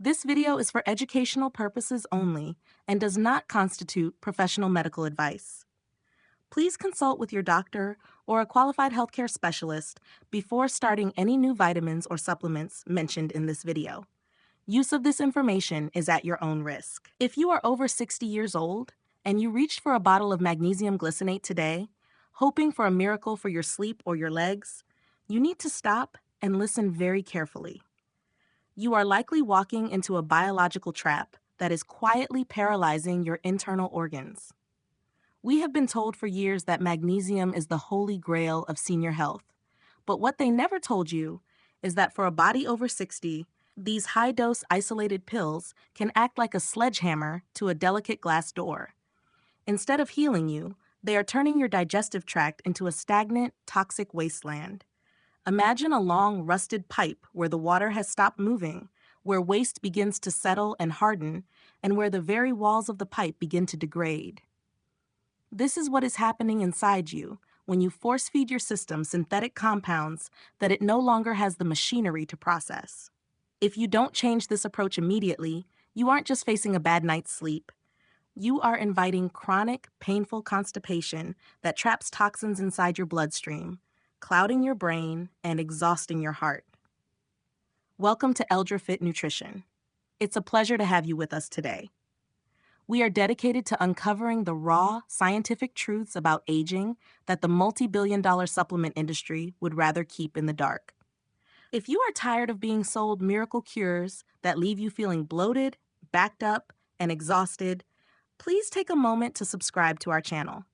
This video is for educational purposes only and does not constitute professional medical advice. Please consult with your doctor or a qualified healthcare specialist before starting any new vitamins or supplements mentioned in this video. Use of this information is at your own risk. If you are over 60 years old and you reached for a bottle of magnesium glycinate today, hoping for a miracle for your sleep or your legs, you need to stop and listen very carefully. You are likely walking into a biological trap that is quietly paralyzing your internal organs. We have been told for years that magnesium is the holy grail of senior health, but what they never told you is that for a body over 60, these high-dose isolated pills can act like a sledgehammer to a delicate glass door. Instead of healing you, they are turning your digestive tract into a stagnant, toxic wasteland. Imagine a long, rusted pipe where the water has stopped moving, where waste begins to settle and harden, and where the very walls of the pipe begin to degrade. This is what is happening inside you when you force-feed your system synthetic compounds that it no longer has the machinery to process. If you don't change this approach immediately, you aren't just facing a bad night's sleep. You are inviting chronic, painful constipation that traps toxins inside your bloodstream, clouding your brain and exhausting your heart. Welcome to EldraFit Nutrition. It's a pleasure to have you with us today. We are dedicated to uncovering the raw, scientific truths about aging that the multi-billion-dollar supplement industry would rather keep in the dark. If you are tired of being sold miracle cures that leave you feeling bloated, backed up, and exhausted, please take a moment to subscribe to our channel.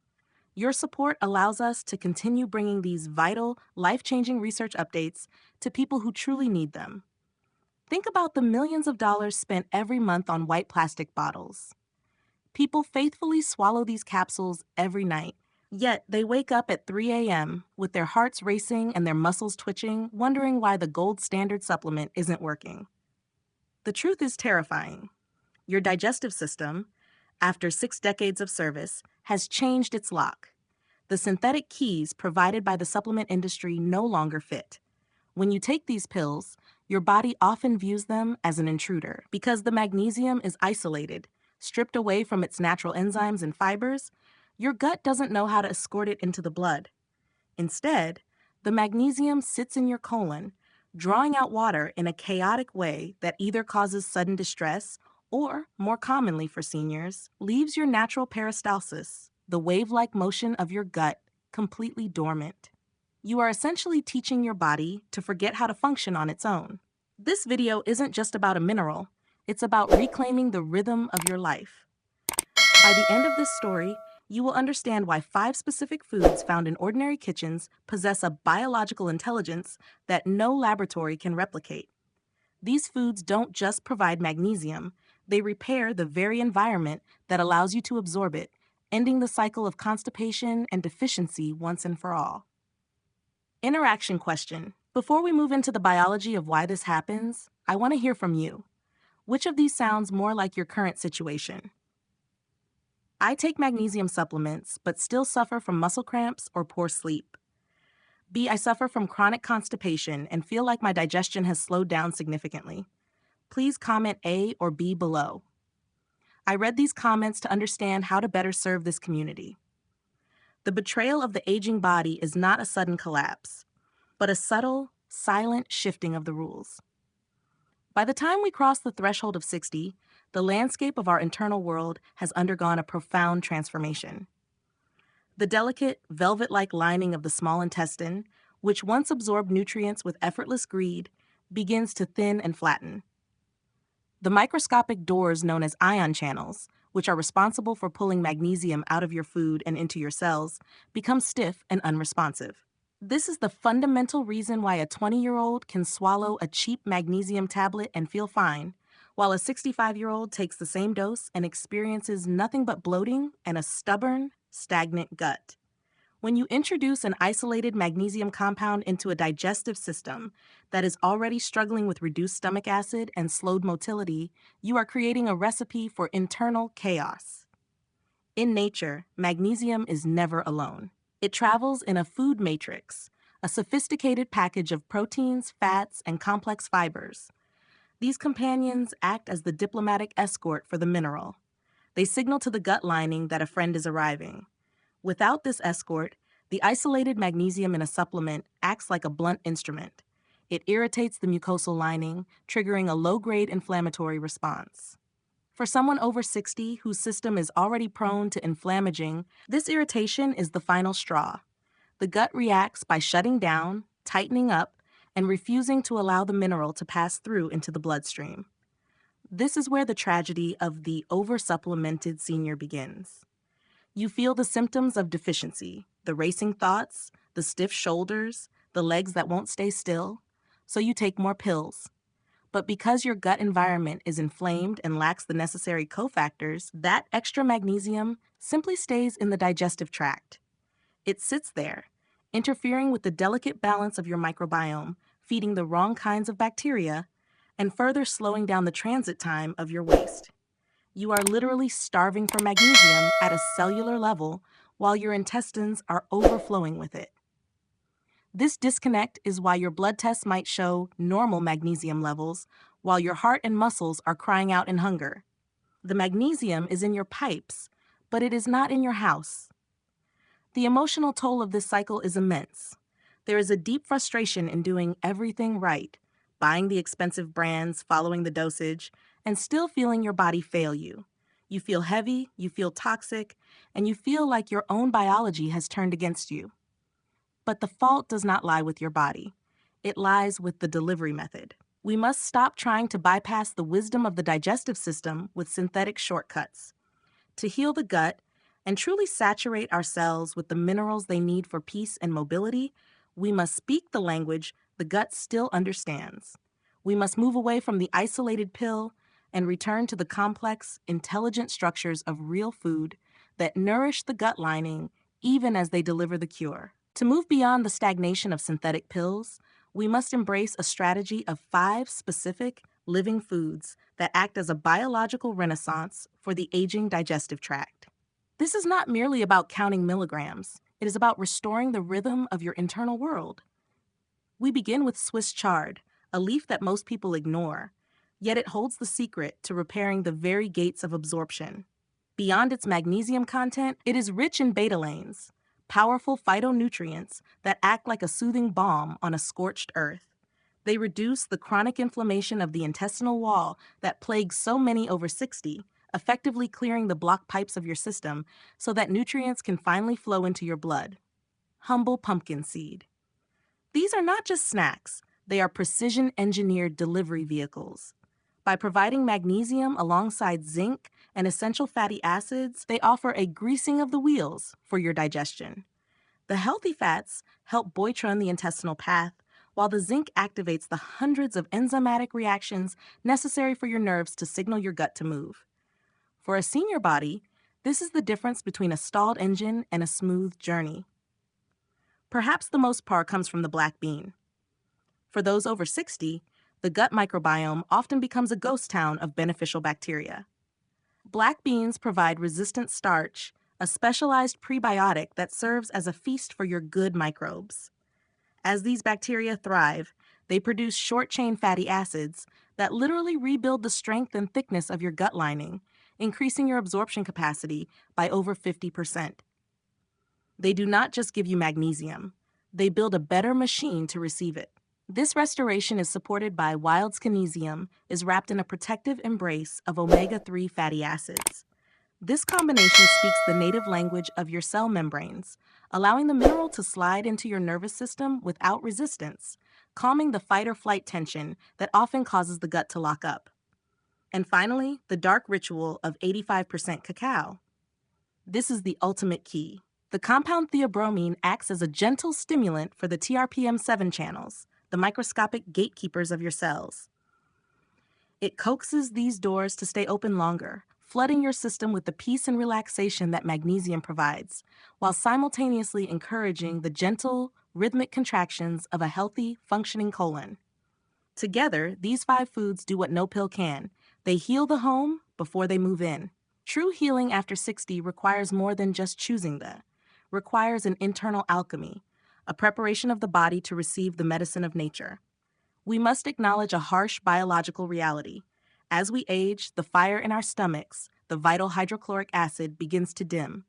Your support allows us to continue bringing these vital, life-changing research updates to people who truly need them. Think about the millions of dollars spent every month on white plastic bottles. People faithfully swallow these capsules every night, yet they wake up at 3 a.m. with their hearts racing and their muscles twitching, wondering why the gold standard supplement isn't working. The truth is terrifying. Your digestive system, after 6 decades of service, has changed its lock. The synthetic keys provided by the supplement industry no longer fit. When you take these pills, your body often views them as an intruder. Because the magnesium is isolated, stripped away from its natural enzymes and fibers, your gut doesn't know how to escort it into the blood. Instead, the magnesium sits in your colon, drawing out water in a chaotic way that either causes sudden distress or, more commonly for seniors, leaves your natural peristalsis, the wave-like motion of your gut, completely dormant. You are essentially teaching your body to forget how to function on its own. This video isn't just about a mineral, it's about reclaiming the rhythm of your life. By the end of this story, you will understand why 5 specific foods found in ordinary kitchens possess a biological intelligence that no laboratory can replicate. These foods don't just provide magnesium, they repair the very environment that allows you to absorb it, ending the cycle of constipation and deficiency once and for all. Interaction question. Before we move into the biology of why this happens, I want to hear from you. Which of these sounds more like your current situation? I take magnesium supplements, but still suffer from muscle cramps or poor sleep. B, I suffer from chronic constipation and feel like my digestion has slowed down significantly. Please comment A or B below. I read these comments to understand how to better serve this community. The betrayal of the aging body is not a sudden collapse, but a subtle, silent shifting of the rules. By the time we cross the threshold of 60, the landscape of our internal world has undergone a profound transformation. The delicate, velvet-like lining of the small intestine, which once absorbed nutrients with effortless greed, begins to thin and flatten. The microscopic doors known as ion channels, which are responsible for pulling magnesium out of your food and into your cells, become stiff and unresponsive. This is the fundamental reason why a 20-year-old can swallow a cheap magnesium tablet and feel fine, while a 65-year-old takes the same dose and experiences nothing but bloating and a stubborn, stagnant gut. When you introduce an isolated magnesium compound into a digestive system that is already struggling with reduced stomach acid and slowed motility, you are creating a recipe for internal chaos. In nature, magnesium is never alone. It travels in a food matrix, a sophisticated package of proteins, fats, and complex fibers. These companions act as the diplomatic escort for the mineral. They signal to the gut lining that a friend is arriving. Without this escort, the isolated magnesium in a supplement acts like a blunt instrument. It irritates the mucosal lining, triggering a low-grade inflammatory response. For someone over 60 whose system is already prone to inflammaging, this irritation is the final straw. The gut reacts by shutting down, tightening up, and refusing to allow the mineral to pass through into the bloodstream. This is where the tragedy of the oversupplemented senior begins. You feel the symptoms of deficiency, the racing thoughts, the stiff shoulders, the legs that won't stay still, so you take more pills. But because your gut environment is inflamed and lacks the necessary cofactors, that extra magnesium simply stays in the digestive tract. It sits there, interfering with the delicate balance of your microbiome, feeding the wrong kinds of bacteria, and further slowing down the transit time of your waste. You are literally starving for magnesium at a cellular level while your intestines are overflowing with it. This disconnect is why your blood tests might show normal magnesium levels while your heart and muscles are crying out in hunger. The magnesium is in your pipes, but it is not in your house. The emotional toll of this cycle is immense. There is a deep frustration in doing everything right, buying the expensive brands, following the dosage, and still feeling your body fail you. You feel heavy, you feel toxic, and you feel like your own biology has turned against you. But the fault does not lie with your body. It lies with the delivery method. We must stop trying to bypass the wisdom of the digestive system with synthetic shortcuts. To heal the gut and truly saturate our cells with the minerals they need for peace and mobility, we must speak the language the gut still understands. We must move away from the isolated pill and return to the complex, intelligent structures of real food that nourish the gut lining even as they deliver the cure. To move beyond the stagnation of synthetic pills, we must embrace a strategy of 5 specific, living foods that act as a biological renaissance for the aging digestive tract. This is not merely about counting milligrams. It is about restoring the rhythm of your internal world. We begin with Swiss chard, a leaf that most people ignore, yet it holds the secret to repairing the very gates of absorption. Beyond its magnesium content, it is rich in betalains, powerful phytonutrients that act like a soothing balm on a scorched earth. They reduce the chronic inflammation of the intestinal wall that plagues so many over 60, effectively clearing the blocked pipes of your system so that nutrients can finally flow into your blood. Humble pumpkin seed. These are not just snacks, they are precision-engineered delivery vehicles. By providing magnesium alongside zinc and essential fatty acids, they offer a greasing of the wheels for your digestion. The healthy fats help boytron the intestinal path, while the zinc activates the hundreds of enzymatic reactions necessary for your nerves to signal your gut to move. For a senior body, this is the difference between a stalled engine and a smooth journey. Perhaps the most part comes from the black bean. For those over 60, the gut microbiome often becomes a ghost town of beneficial bacteria. Black beans provide resistant starch, a specialized prebiotic that serves as a feast for your good microbes. As these bacteria thrive, they produce short-chain fatty acids that literally rebuild the strength and thickness of your gut lining, increasing your absorption capacity by over 50%. They do not just give you magnesium, they build a better machine to receive it. This restoration is supported by wild scanesium, is wrapped in a protective embrace of omega-3 fatty acids. This combination speaks the native language of your cell membranes, allowing the mineral to slide into your nervous system without resistance, calming the fight-or-flight tension that often causes the gut to lock up. And finally, the dark ritual of 85% cacao. This is the ultimate key. The compound theobromine acts as a gentle stimulant for the TRPM7 channels, the microscopic gatekeepers of your cells. It coaxes these doors to stay open longer, flooding your system with the peace and relaxation that magnesium provides, while simultaneously encouraging the gentle, rhythmic contractions of a healthy, functioning colon. Together, these 5 foods do what no pill can. They heal the home before they move in. True healing after 60 requires more than just choosing requires an internal alchemy, a preparation of the body to receive the medicine of nature. We must acknowledge a harsh biological reality. As we age, the fire in our stomachs, the vital hydrochloric acid, begins to dim.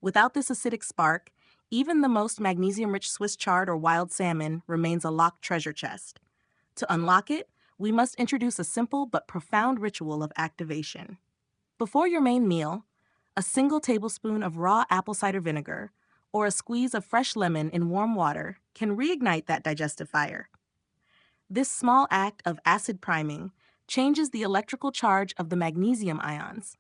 Without this acidic spark, even the most magnesium-rich Swiss chard or wild salmon remains a locked treasure chest. To unlock it, we must introduce a simple but profound ritual of activation. Before your main meal, a single tablespoon of raw apple cider vinegar or a squeeze of fresh lemon in warm water can reignite that digestive fire. This small act of acid priming changes the electrical charge of the magnesium ions,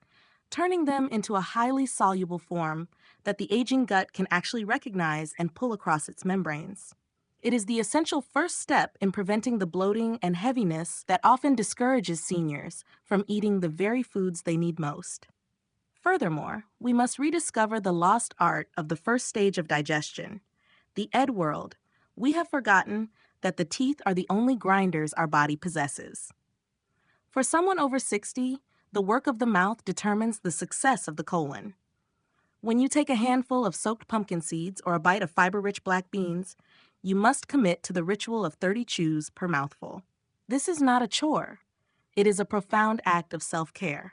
turning them into a highly soluble form that the aging gut can actually recognize and pull across its membranes. It is the essential first step in preventing the bloating and heaviness that often discourages seniors from eating the very foods they need most. Furthermore, we must rediscover the lost art of the first stage of digestion, the Ed world. We have forgotten that the teeth are the only grinders our body possesses. For someone over 60, the work of the mouth determines the success of the colon. When you take a handful of soaked pumpkin seeds or a bite of fiber-rich black beans, you must commit to the ritual of 30 chews per mouthful. This is not a chore. It is a profound act of self-care.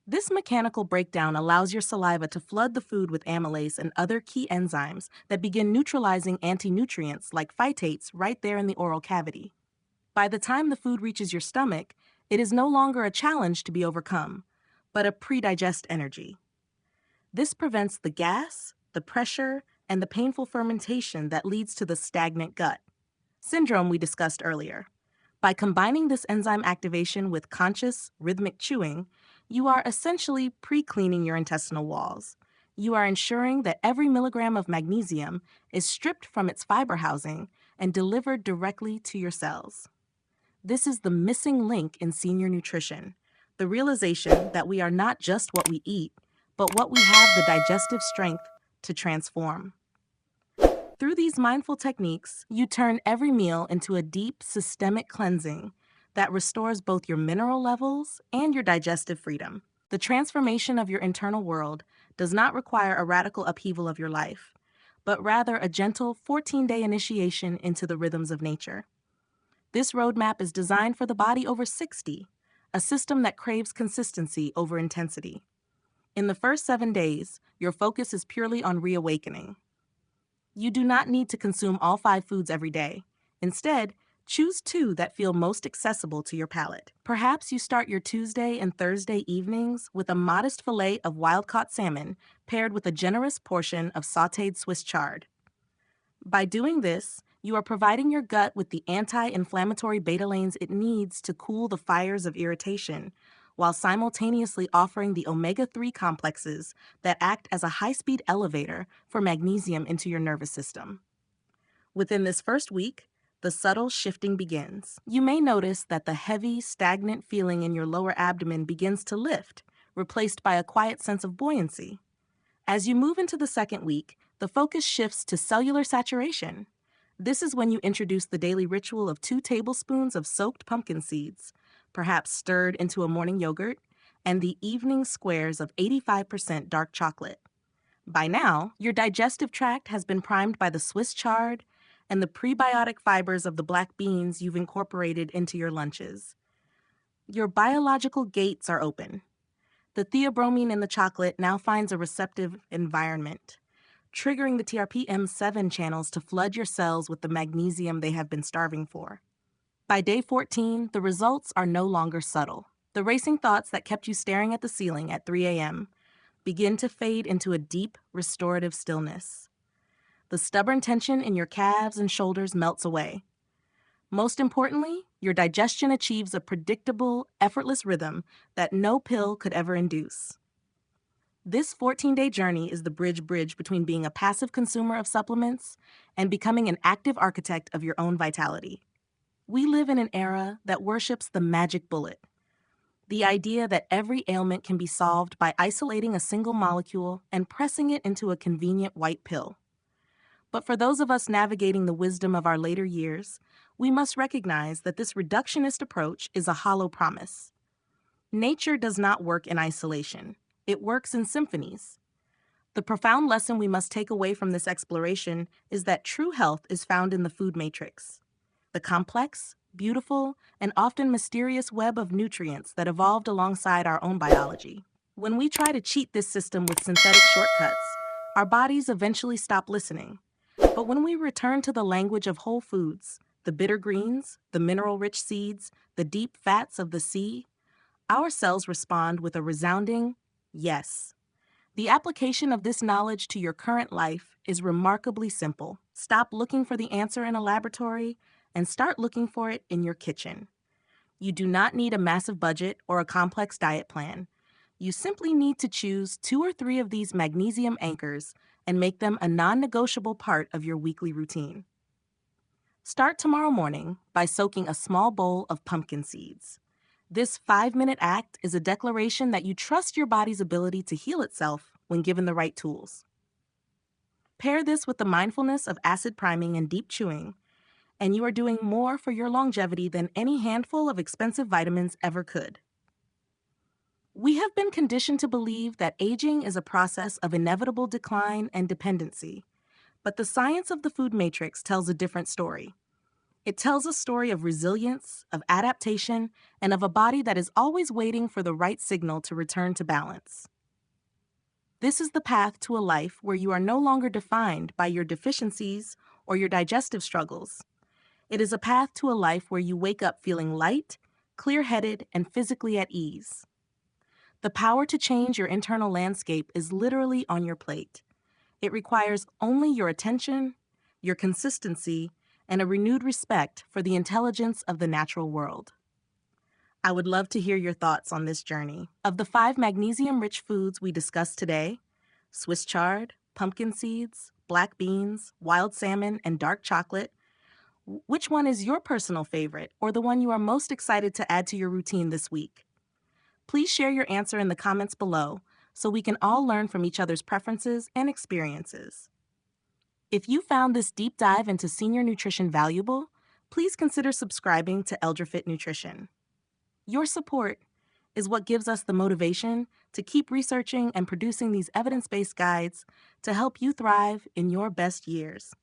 This mechanical breakdown allows your saliva to flood the food with amylase and other key enzymes that begin neutralizing anti-nutrients like phytates right there in the oral cavity. By the time the food reaches your stomach, it is no longer a challenge to be overcome, but a pre-digest energy. This prevents the gas, the pressure, and the painful fermentation that leads to the stagnant gut syndrome we discussed earlier. By combining this enzyme activation with conscious, rhythmic chewing, you are essentially pre-cleaning your intestinal walls. You are ensuring that every milligram of magnesium is stripped from its fiber housing and delivered directly to your cells. This is the missing link in senior nutrition, the realization that we are not just what we eat, but what we have the digestive strength to transform. Through these mindful techniques, you turn every meal into a deep, systemic cleansing that restores both your mineral levels and your digestive freedom. The transformation of your internal world does not require a radical upheaval of your life, but rather a gentle 14-day initiation into the rhythms of nature. This roadmap is designed for the body over 60, a system that craves consistency over intensity. In the first 7 days, your focus is purely on reawakening. You do not need to consume all 5 foods every day. Instead, choose 2 that feel most accessible to your palate. Perhaps you start your Tuesday and Thursday evenings with a modest fillet of wild-caught salmon paired with a generous portion of sautéed Swiss chard. By doing this, you are providing your gut with the anti-inflammatory beta lanes it needs to cool the fires of irritation, while simultaneously offering the omega-3 complexes that act as a high-speed elevator for magnesium into your nervous system. Within this first week, the subtle shifting begins. You may notice that the heavy, stagnant feeling in your lower abdomen begins to lift, replaced by a quiet sense of buoyancy. As you move into the second week, the focus shifts to cellular saturation. This is when you introduce the daily ritual of 2 tablespoons of soaked pumpkin seeds, perhaps stirred into a morning yogurt, and the evening squares of 85% dark chocolate. By now, your digestive tract has been primed by the Swiss chard and the prebiotic fibers of the black beans you've incorporated into your lunches. Your biological gates are open. The theobromine in the chocolate now finds a receptive environment, triggering the TRPM7 channels to flood your cells with the magnesium they have been starving for. By day 14, the results are no longer subtle. The racing thoughts that kept you staring at the ceiling at 3 a.m. begin to fade into a deep, restorative stillness. The stubborn tension in your calves and shoulders melts away. Most importantly, your digestion achieves a predictable, effortless rhythm that no pill could ever induce. This 14-day journey is the bridge between being a passive consumer of supplements and becoming an active architect of your own vitality. We live in an era that worships the magic bullet, the idea that every ailment can be solved by isolating a single molecule and pressing it into a convenient white pill. But for those of us navigating the wisdom of our later years, we must recognize that this reductionist approach is a hollow promise. Nature does not work in isolation. It works in symphonies. The profound lesson we must take away from this exploration is that true health is found in the food matrix. The complex, beautiful, and often mysterious web of nutrients that evolved alongside our own biology. When we try to cheat this system with synthetic shortcuts, our bodies eventually stop listening. But when we return to the language of whole foods, the bitter greens, the mineral-rich seeds, the deep fats of the sea, our cells respond with a resounding yes. The application of this knowledge to your current life is remarkably simple. Stop looking for the answer in a laboratory and start looking for it in your kitchen. You do not need a massive budget or a complex diet plan. You simply need to choose 2 or 3 of these magnesium anchors and make them a non-negotiable part of your weekly routine. Start tomorrow morning by soaking a small bowl of pumpkin seeds. This 5-minute act is a declaration that you trust your body's ability to heal itself when given the right tools. Pair this with the mindfulness of acid priming and deep chewing, and you are doing more for your longevity than any handful of expensive vitamins ever could. We have been conditioned to believe that aging is a process of inevitable decline and dependency, but the science of the food matrix tells a different story. It tells a story of resilience, of adaptation, and of a body that is always waiting for the right signal to return to balance. This is the path to a life where you are no longer defined by your deficiencies or your digestive struggles. It is a path to a life where you wake up feeling light, clear-headed, and physically at ease. The power to change your internal landscape is literally on your plate. It requires only your attention, your consistency, and a renewed respect for the intelligence of the natural world. I would love to hear your thoughts on this journey. Of the 5 magnesium-rich foods we discussed today, Swiss chard, pumpkin seeds, black beans, wild salmon, and dark chocolate, which one is your personal favorite or the one you are most excited to add to your routine this week? Please share your answer in the comments below so we can all learn from each other's preferences and experiences. If you found this deep dive into senior nutrition valuable, please consider subscribing to ElderFit Nutrition. Your support is what gives us the motivation to keep researching and producing these evidence-based guides to help you thrive in your best years.